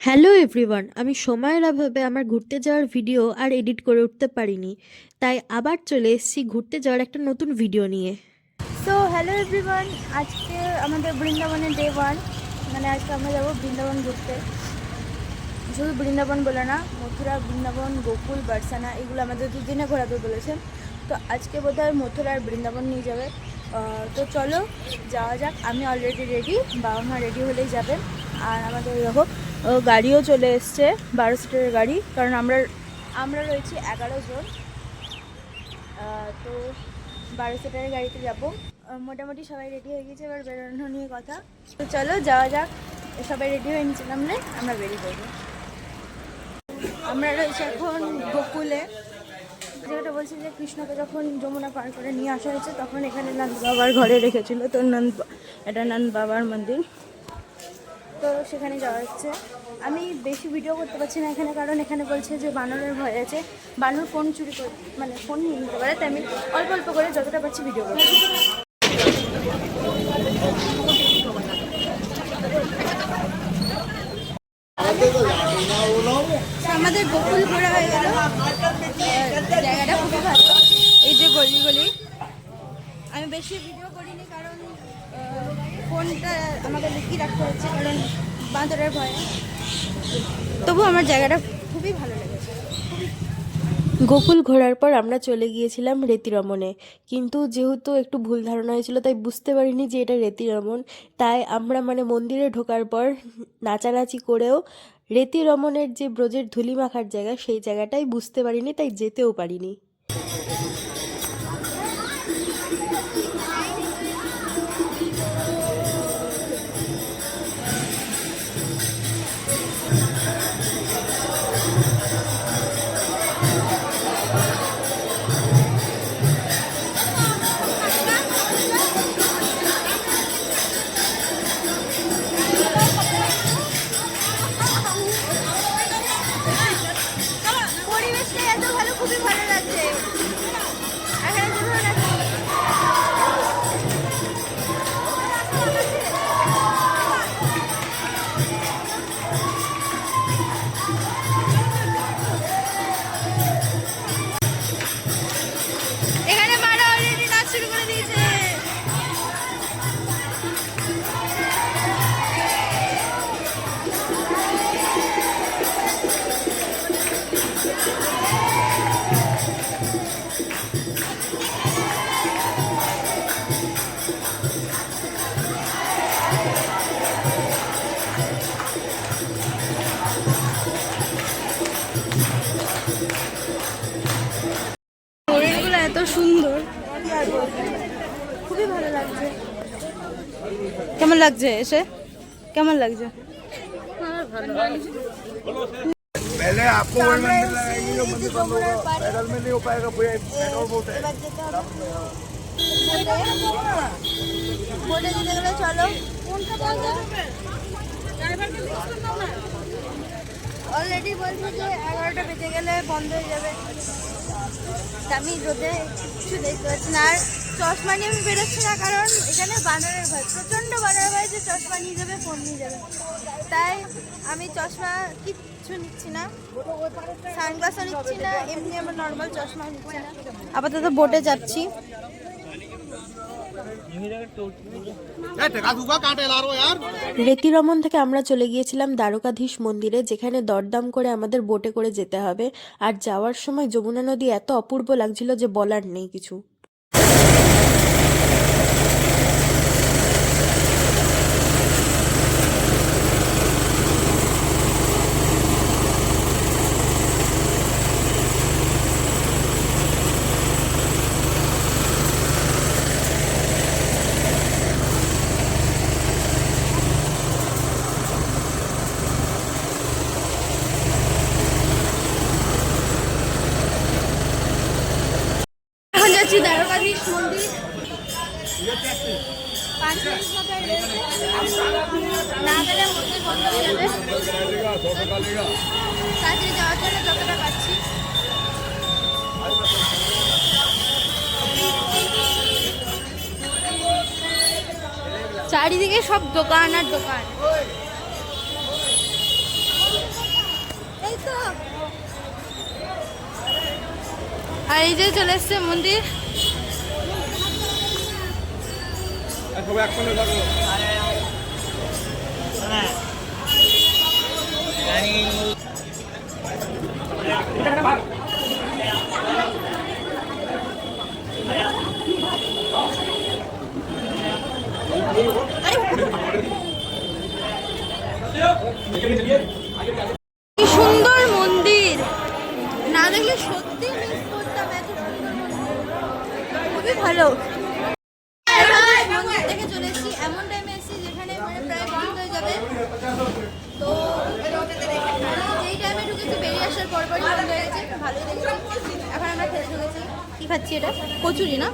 Hello everyone, আমি সময়ের অভাবে আমার ঘুরতে যাওয়ার ভিডিও আর এডিট করে উঠতে পারিনি, তাই আবার চলে এসেছি ঘুরতে যাওয়ার একটা নতুন ভিডিও নিয়ে। সো হ্যালো এভরিওয়ান, আজকে আমাদের বৃন্দাবনের ডে ওয়ান। মানে আজকে আমরা যাবো বৃন্দাবন ঘুরতে। শুধু বৃন্দাবন বলে না, মথুরা, বৃন্দাবন, গোকুল, বারসানা এগুলো আমাদের দুদিনে ঘোরাবে বলেছেন। তো আজকে বোধহয় মথুরা আর বৃন্দাবন নিয়ে যাবে। তো চলো যাওয়া যাক। আমি অলরেডি রেডি, বাবা মা রেডি হলেই যাবেন। আর আমাদের দেখো গাড়িও চলে এসছে, 12 সিটের গাড়ি, কারণ আমরা রয়েছি 11 জন। তো 12 সিটারের গাড়িতে যাব। মোটামুটি সবাই রেডি হয়ে গেছে, এবার বেরোনো নিয়ে কথা। তো চলো যাওয়া যাক। সবাই রেডি হয়ে নিচে নামলে আমরা বেরিয়ে পড়বো। আমরা রয়েছে এখন গোকুলে, যেটা বলছি যে কৃষ্ণকে যখন যমুনা পার করে নিয়ে আসা হয়েছে তখন এখানে নন্দ বাবার ঘরে রেখেছিল। তো এটা নন্দ বাবার মন্দির। তো সেখানে যাওয়া হচ্ছে। আমি বেশি ভিডিও করতে পারছি না এখানে, কারণ এখানে বলছে যে বানরের ভয় আছে, বানর ফোন চুরি করে, মানে ফোন নিয়ে নিতে পারে। তাই আমি অল্প অল্প করে যতটা পারছি ভিডিও করছি। আমাদের গোকুল ঘোরা হয়ে গেল। জায়গাটা খুবই ভালো, এই যে গলি গলি। আমি বেশি ভিডিও করিনি কারণ ফোনটা আমাকে লুকিয়ে রাখতে হচ্ছে, কারণ বাঁদরের ভয়। তবু আমার জায়গাটা খুবই ভালো লেগেছে। গোকুল ঘোরার পর আমরা চলে গিয়েছিলাম রেতিরমনে, কিন্তু যেহেতু একটু ভুল ধারণা হয়েছিল তাই বুঝতে পারিনি যে এটা রেতিরমন। তাই আমরা মন্দিরে ঢোকার পর নাচানাচি করেও রেতিরমনের যে ব্রজের ধুলি মাখার জায়গা সেই জায়গাটাই বুঝতে পারিনি, তাই যেতেও পারিনি। পরিবেশটা এত ভালো, খুবই ভালো লাগছে। এখানে দুধ আছে। এখানে মারা অলরেডি নাচ শুরু করে দিয়েছে। হরিণগুলো এত সুন্দর, খুবই ভালো লাগছে। কেমন লাগছে এসে? কেমন লাগছে? पहले आपको वर्ड मंदिर लगाएंगे जो मंदिर बंद होगा, पैदल में नहीं हो पाएगा, भैया पेट्रोल बहुत है। बोले दिते गেলে চলো। অলরেডি বলছে যে 11টা বেজে গেলে বন্ধ হয়ে যাবে। আমি রোদে কিছু দেখতে পাচ্ছি না, আর চশমা নিয়ে আমি বেরোচ্ছি না, কারণ এখানে বানরের ভয়, প্রচণ্ড বানরের ভয় যে চশমা নিয়ে যাবে, ফোন নিয়ে যাবে। তাই আমি চশমা কিচ্ছু নিচ্ছি না, সানগ্লাসও নিচ্ছি না, এমনি আমার নর্মাল চশমা নিচ্ছি না। আপাতত বোটে যাচ্ছি। রেতিরমন থেকে আমরা চলে গিয়েছিলাম দ্বারকাধীশ মন্দিরে, যেখানে দরদাম করে আমাদের বোটে করে যেতে হবে। আর যাওয়ার সময় যমুনা নদী এত অপূর্ব লাগছিল যে বলার নেই কিছু। এখন যাচ্ছি দ্বারকাধীশ মন্দির। 5 মিনিট মতো রয়েছে, না গেলে মন্দির বন্ধ হয়ে যাবে। তাড়াতাড়ি যাওয়ার জন্য যতটা পাচ্ছি। চারিদিকে সব দোকান আর দোকান। আর এই যে চলে এসছে মন্দির। কি সুন্দর মন্দির, না দেখলে সত্যি মিস করতাম। এত সুন্দর মন্দির, খুবই ভালো। মন্দির থেকে চলে এসেছি, এমন টাইমে এসেছি যেখানে মানে প্রায় বন্ধ হয়ে যাবে। তো যেই টাইমে ঢুকেছি বেরিয়ে আসার পরপরই বন্ধ হয়ে গেছে, ভালোই লেগেছে। এখন আমরা খেতে ঢুকেছি। কি খাচ্ছি এটা? কচুরি না?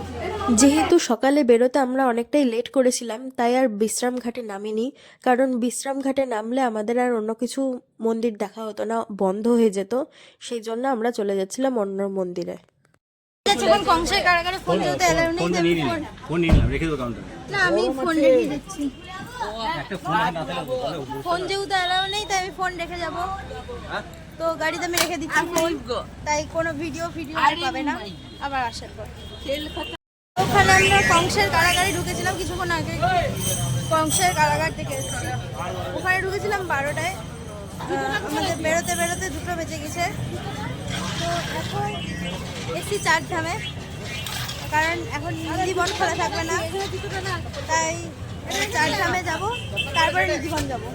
যেহেতু সকালে বেরোতে আমরা অনেকটাই লেট করেছিলাম, তাই আর বিশ্রাম ঘাটে নামিনি। কারণ বিশ্রাম ঘাটে নামলে আমাদের আর অন্য কিছু মন্দির দেখা হতো না, বন্ধ হয়ে যেত। সেই জন্য আমরা চলে যাচ্ছিলাম অন্য মন্দিরে। যখন কংসের কারাগারে ফোন যেতে এলাও নেই, তাই আমি ফোন নিয়ে নিলাম, রেখে দেবো কাউন্টারে। না আমি ফোন রেখে দিচ্ছি। ফোন যেহেতু এলাও নেই তাই আমি ফোন রেখে যাব। তো গাড়িতে আমি রেখে দিচ্ছি ফোন, তাই কোনো ভিডিও পাবে না আবার আসার পর। ওখানে আমরা কংসের কারাগারে ঢুকেছিলাম কিছুক্ষণ আগে। কংসের কারাগার থেকে এসেছি, ওখানে ঢুকেছিলাম 12টায়। আমাদের বেরোতে বেরোতে 2টো বেজে গেছে। তো এখন এসছি 4 ধামে, কারণ এখন নিধিবন খোলা থাকবে না, তাই 4 ধামে যাবো, তারপরে নিধিবন যাবো।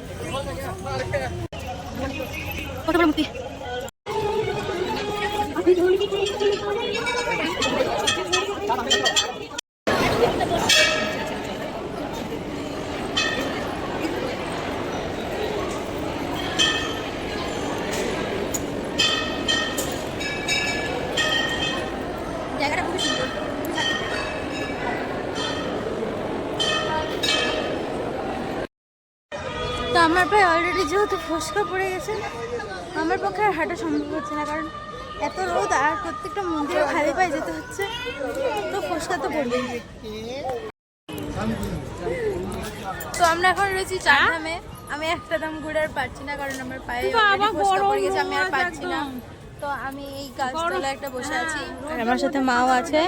জায়গাটা খুবই সুন্দর। তো আমার প্রায় অলরেডি যেহেতু ফসকা পড়ে গেছে, আমার পক্ষে আর হাঁটা সম্ভব হচ্ছে না, কারণ এত রোদ আর প্রত্যেকটা মন্দিরে খালি পায়ে যেতে হচ্ছে। তো ফসকা তো পড়বেই। তো আমরা এখন রয়েছি 4 ধামে। আমি একটা ধাম ঘুরে আর পারছি না, কারণ আমার পায়ে ফসকা পড়ে গেছে, আমি আর পারছি না। তো আমি এই গাছতলায় একটা বসে আছি, আর আমার সাথে মাও আছে।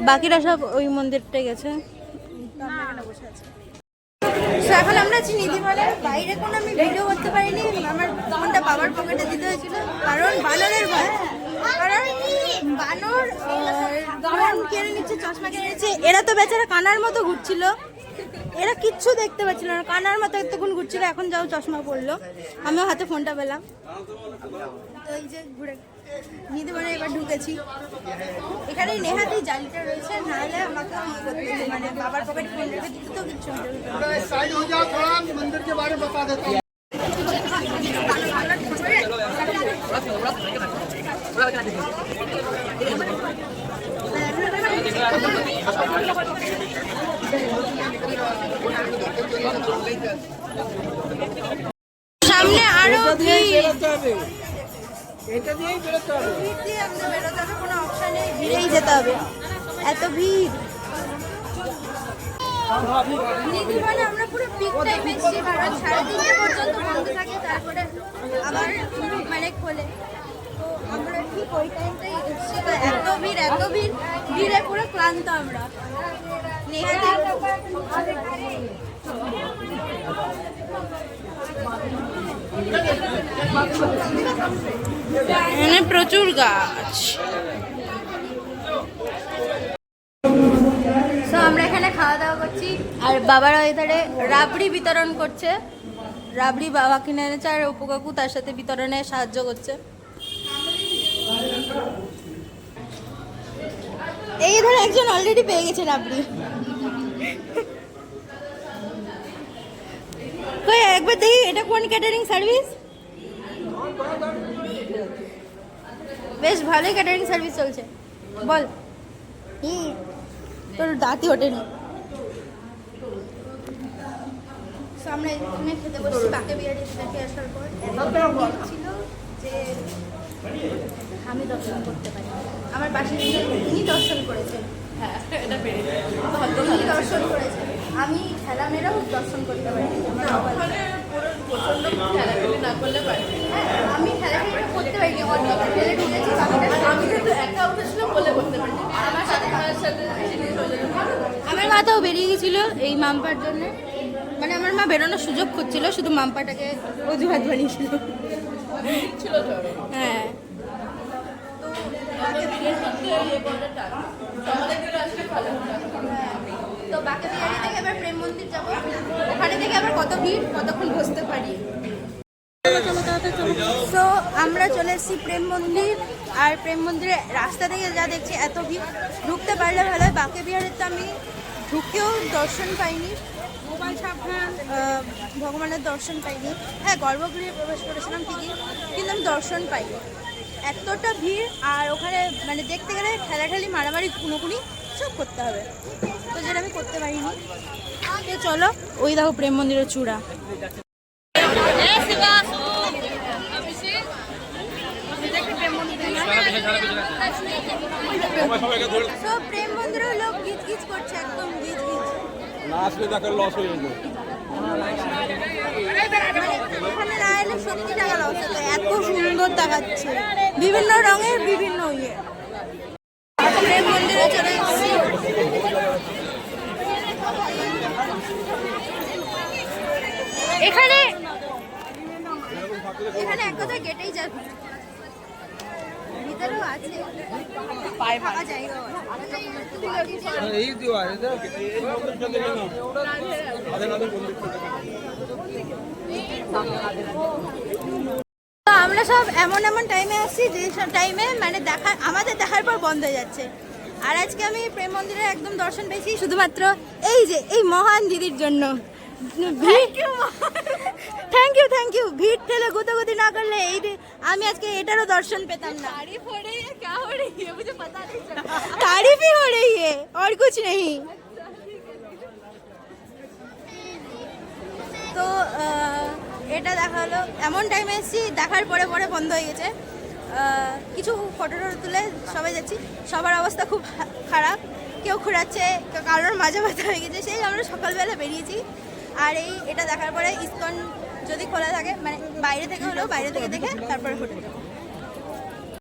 বাকিরা সব ওই মন্দিরটাই গেছে। তো আমরা এখানে বসে আছি। তো এখন আমরা আছি নিধিবনের বাইরে। কোনো আমি ভিডিও করতে পারিনি, আমার ফোনটা বাবার পকেটে দিতে হয়েছিল, কারণ বানরের ভয়। কারণ বানর ফোন কেড়ে নিচ্ছে, চশমা কেড়ে নিচ্ছে। এরা তো বেচারা কানার মতো ঘুরছিল, এরা কিচ্ছু দেখতে পাচ্ছিল না, কানার মতো এতক্ষণ ঘুরছিল। এখন যাও চশমা পড়লো, আমিও হাতে ফোনটা পেলাম। তো এই যে ঘুরে নিধিবনে এবার ঢুকেছি। এখানে নেহাতি জালিটা রয়েছে, নাহলে আমাকে মানে বাবার পকেটে ফোন রেখে দিতে তো কিচ্ছু হতো না। साइड हो जाओ थोड़ा, मंदिर के बारे में बता देता हूँ। সামনে আরো ভিড়, এটা দিয়েই বেরোতে হবে। ভিড় দিয়ে আমাদের বেরোতে হবে, কোনো অপশন নেই, ভিড়েই যেতে হবে, এত ভিড়। নিধিবনে আমরা পুরো পিক টাইম এসেছি, কারণ 3:30 পর্যন্ত বন্ধ থাকে, তারপরে আবার মানে খোলে। তো আমরা ঠিক ওই টাইমটাই এসেছি। তো এত ভিড়, ভিড়ে পুরো ক্লান্ত আমরা। এখানে প্রচুর গাছ। তো আমরা এখানে খাওয়া দাওয়া করছি, আর বাবারা এধারে রাবড়ি বিতরণ করছে। রাবড়ি বাবা কিনে এনেছে, আর উপকাকু তার সাথে বিতরণে সাহায্য করছে। এই ধরে একজন অলরেডি পেয়ে গেছে রাবড়ি। কই একবার দেখি এটা কোন ক্যাটারিং সার্ভিস। বেশ ভালোই ক্যাটারিং সার্ভিস চলছে, বল। তোর দাঁতই ওঠেনি। আমরা এখানে খেতে বসছি বাকে বিহারি দেখে আসার পর। ছিল যে আমি দর্শন করতে পারি, আমার পাশে উনি দর্শন করেছেন। উনি দর্শন করেছেন, আমি ঠেলা মেয়েরাও দর্শন করতে পারি। প্রচন্ড খেলাখেলি না করলে পারি। আমি খেলাখেলি করতে পারিনি, অনেক খেলে ঢুকেছি। আমি কিন্তু একা উঠেছিল বলে করতে পারিনি, আমার সাথে আমার মাথাও বেরিয়ে গেছিল এই মাম্পার জন্য। মানে আমার মা বেরোনোর সুযোগ খুঁজছিল, শুধু মাম্পাটাকে অজুহাত বানিয়েছিল। হ্যাঁ, তো বাকি বিহারি থেকে এবার প্রেম মন্দির যাবো, ওখানে থেকে আবার কত ভিড়, কতক্ষণ বসতে পারি। তো আমরা চলে এসেছি প্রেম মন্দির, আর প্রেম মন্দিরে রাস্তা থেকে যা দেখছি এত ভিড়, ঢুকতে পারলে ভালো হয়। বাকি বিহারে তো আমি ঢুকেও দর্শন পাইনি, ভগবানের দর্শন পাইনি। হ্যাঁ, গর্ভগৃহে প্রবেশ করেছিলাম ঠিকই, কিন্তু আমি দর্শন পাইনি। এতটা ভিড়, আর ওখানে মানে দেখতে গেলে ঠেলাঠেলি, মারামারি, খুনোখুনি সব করতে হবে, তো যেটা আমি করতে পারিনি। তো চলো, ওই দেখো প্রেম মন্দিরের চূড়া। তো প্রেম মন্দিরের লোক গিজ গিজ করছে, একদম গিজ গিজ। এখানে না এলে সত্যি টাকা লস হতো, এত সুন্দর দেখাচ্ছে, বিভিন্ন রঙের বিভিন্ন ইয়ে। প্রেম মন্দিরে চলে এসেছি। এখানে এখানে এক কথা গেটেই যায়, ভিতরেও আছে ফাঁকা জায়গাও তো আমরা সব এমন এমন টাইমে আসছি যে সব টাইমে মানে আমাদের দেখার পর বন্ধ হয়ে যাচ্ছে। আর আজকে আমি প্রেম মন্দিরে একদম দর্শন পেয়েছি শুধুমাত্র এই যে এই মহান দিদির জন্য। Thank you. ভিড় ঠেলে গুতাগুতি না করলে আমি আজকে এটারও দর্শন পেতাম না। तारीफ ही हो रही है और कुछ नहीं। তো এটা দেখা হলো, এমন টাইমে এসেছি দেখার পরে পরে বন্ধ হয়ে গেছে। কিছু ফটো তুলে সবাই যাচ্ছি, সবার অবস্থা খুব খারাপ, কেউ ঘোরাচ্ছে, কারোর মাজা ব্যথা হয়ে গেছে। সেই আমরা সকালবেলা বেরিয়েছি, আর এটা দেখার পরে ইসকন যদি খোলা থাকে, মানে বাইরে থেকে হলেও বাইরে থেকে দেখে তারপরে হোটেল।